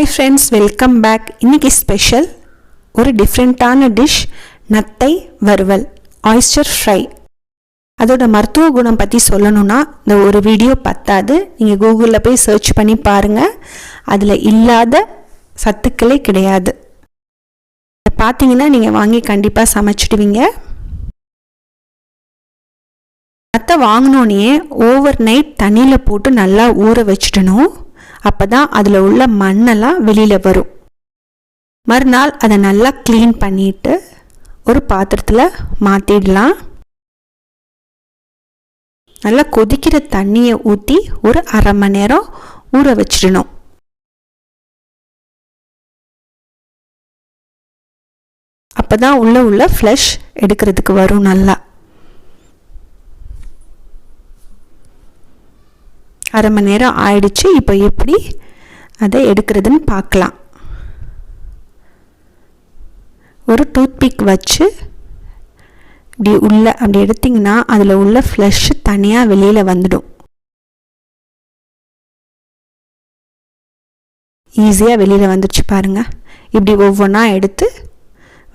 Hi friends, welcome back. இன்னைக்கு special ஒரு டிஃப்ரெண்டான டிஷ் நத்தை வறுவல் oyster fry. அதோட மருத்துவ குணம் பற்றி சொல்லணும்னா இந்த ஒரு வீடியோ பத்தாது. நீங்கள் கூகுளில் போய் சர்ச் பண்ணி பாருங்கள். அதில் இல்லாத சத்துக்களே கிடையாது. பார்த்தீங்கன்னா நீங்கள் வாங்கி கண்டிப்பாக சமைச்சிடுவீங்க. நத்தை வாங்கினோன்னே ஓவர் நைட் தண்ணியில் போட்டு நல்லா ஊற வச்சிடணும். அப்போ தான் அதில் உள்ள மண்ணெல்லாம் வெளியில் வரும். மறுநாள் அதை நல்லா க்ளீன் பண்ணிவிட்டு ஒரு பாத்திரத்தில் மாற்றிடலாம். நல்லா கொதிக்கிற தண்ணியை ஊற்றி ஒரு அரை மணி நேரம் ஊற வச்சிடணும். அப்போ தான் உள்ள ஃப்ளஷ் எடுக்கிறதுக்கு வரும். நல்லா அரை மணி நேரம் ஆயிடுச்சு. இப்போ எப்படி அதை எடுக்கிறதுன்னு பார்க்கலாம். ஒரு டூத்பிக் வச்சு இப்படி அப்படி எடுத்திங்கன்னா அதில் உள்ள ஃப்ளஷ் தனியாக வெளியில் வந்துடும். ஈஸியாக வெளியில் வந்துடுச்சு பாருங்கள். இப்படி ஒவ்வொன்றா எடுத்து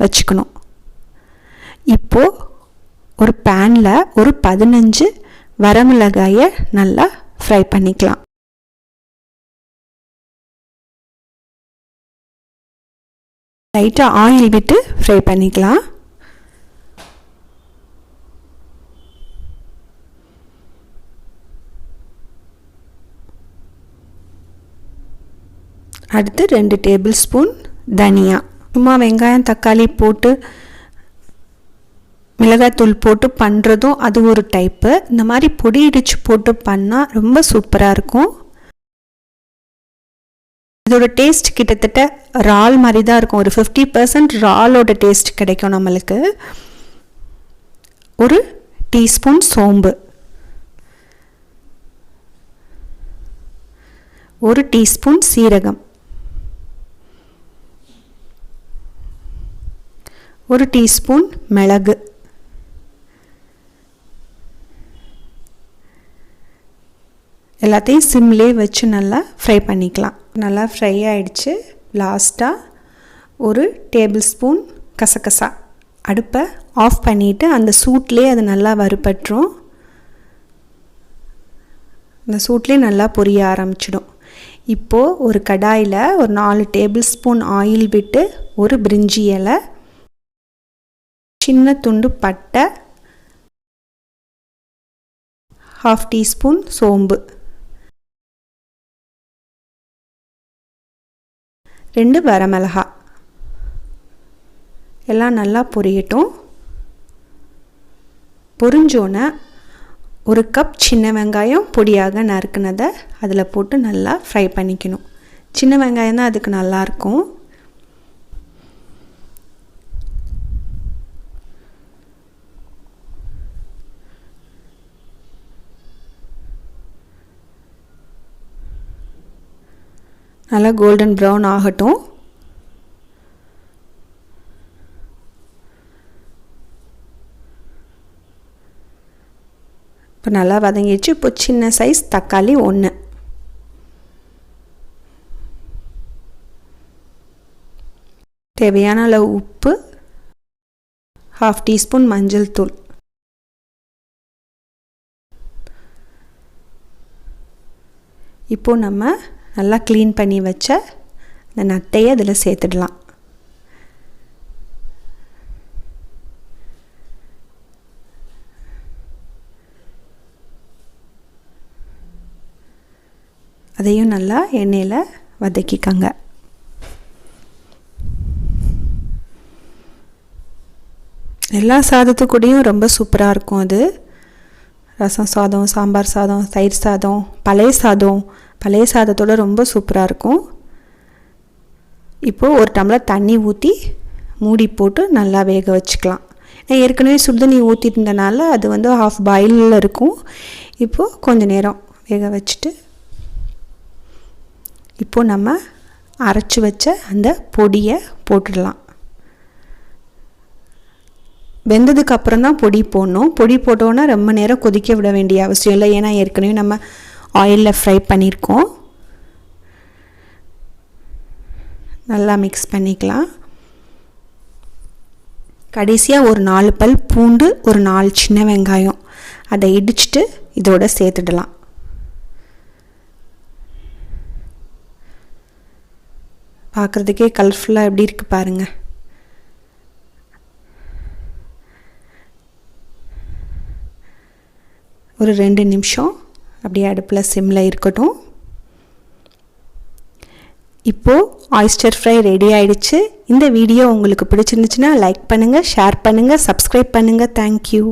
வச்சுக்கணும். இப்போது ஒரு பேனில் ஒரு 15 வரமிளகாயை நல்லா ஃப்ரை பண்ணிக்கலாம். லைட்டாக ஆயில் விட்டு ஃப்ரை பண்ணிக்கலாம். அடுத்து 2 டேபிள் ஸ்பூன் தனியா. சும்மா வெங்காயம் தக்காளி போட்டு மிளகாய்த்தூள் போட்டு பண்ணுறதும் அது ஒரு டைப்பு. இந்த மாதிரி பொடி இடித்து போட்டு பண்ணால் ரொம்ப சூப்பராக இருக்கும். இதோட டேஸ்ட் கிட்டத்தட்ட இறால் மாதிரி தான் இருக்கும். ஒரு 50% இறாலோட டேஸ்ட் கிடைக்கும் நம்மளுக்கு. ஒரு டீஸ்பூன் சோம்பு, ஒரு டீஸ்பூன் சீரகம், ஒரு டீஸ்பூன் மிளகு, எல்லாத்தையும் சிம்லே வச்சு நல்லா ஃப்ரை பண்ணிக்கலாம். நல்லா ஃப்ரை ஆகிடுச்சு. லாஸ்ட்டாக ஒரு டேபிள் ஸ்பூன் கசகசா. அடுப்பை ஆஃப் பண்ணிவிட்டு அந்த சூட்லேயே அது நல்லா வறுபட்டுரும். அந்த சூட்லேயே நல்லா பொரிய ஆரம்பிச்சிடும். இப்போது ஒரு கடாயில் ஒரு 4 டேபிள் ஸ்பூன் ஆயில் விட்டு ஒரு பிரிஞ்சி இலை, சின்ன துண்டு பட்டை, 1/2 டீஸ்பூன் சோம்பு, 2 வரமிளகா எல்லாம் நல்லா பொரியட்டும். பொரிஞ்சோன்னே ஒரு கப் சின்ன வெங்காயம் பொடியாக நறுக்குனதை அதில் போட்டு நல்லா ஃப்ரை பண்ணிக்கணும். சின்ன வெங்காயம் தான் அதுக்கு நல்லாயிருக்கும். நல்லா கோல்டன் ப்ரௌன் ஆகட்டும். இப்போ நல்லா வதங்கிடுச்சு. இப்போ சின்ன சைஸ் தக்காளி 1, தேவையான அளவு உப்பு, 1/2 டீஸ்பூன் மஞ்சள் தூள். இப்போது நம்ம நல்லா க்ளீன் பண்ணி வச்ச இந்த நத்தையை அதில் சேர்த்துடலாம். அதையும் நல்லா எண்ணெயில் வதக்கிக்கங்க. எல்லா சாதத்துக்கூடையும் ரொம்ப சூப்பராக இருக்கும் அது. ரசம் சாதம், சாம்பார் சாதம், தயிர் சாதம், பழைய சாதத்தோடு ரொம்ப சூப்பராக இருக்கும். இப்போது ஒரு டம்ளர் தண்ணி ஊற்றி மூடி போட்டு நல்லா வேக வச்சுக்கலாம். நான் ஏற்கனவே சுடுதண்ணி ஊற்றிருந்தனால அது வந்து 1/2 பாயிலில் இருக்கும். இப்போது கொஞ்சம் நேரம் வேக வச்சுட்டு இப்போது நம்ம அரைச்சி வச்ச அந்த பொடியை போட்டுடலாம். வெந்ததுக்கு அப்புறம் தான் பொடி போடணும். பொடி போட்டோன்னா ரொம்ப நேரம் கொதிக்க விட வேண்டிய அவசியம் இல்லை. ஏன்னா ஏற்கனவே நம்ம ஆயிலில் ஃப்ரை பண்ணியிருக்கோம். நல்லா மிக்ஸ் பண்ணிக்கலாம். கடைசியாக ஒரு 4 பல் பூண்டு, ஒரு 4 சின்ன வெங்காயம் அதை இடிச்சிட்டு இதோட சேர்த்துடலாம். பார்க்குறதுக்கே கலர்ஃபுல்லாக எப்படி இருக்குது பாருங்கள். ஒரு 2 நிமிஷம் அப்படியே அடுப்பில் சிம்மில் இருக்கட்டும். இப்போது ஆயிஸ்டர் ஃப்ரை ரெடி ஆயிடுச்சு. இந்த வீடியோ உங்களுக்கு பிடிச்சிருந்துச்சுன்னா லைக் பண்ணுங்கள், ஷேர் பண்ணுங்கள், சப்ஸ்கிரைப் பண்ணுங்கள். தேங்க்யூ.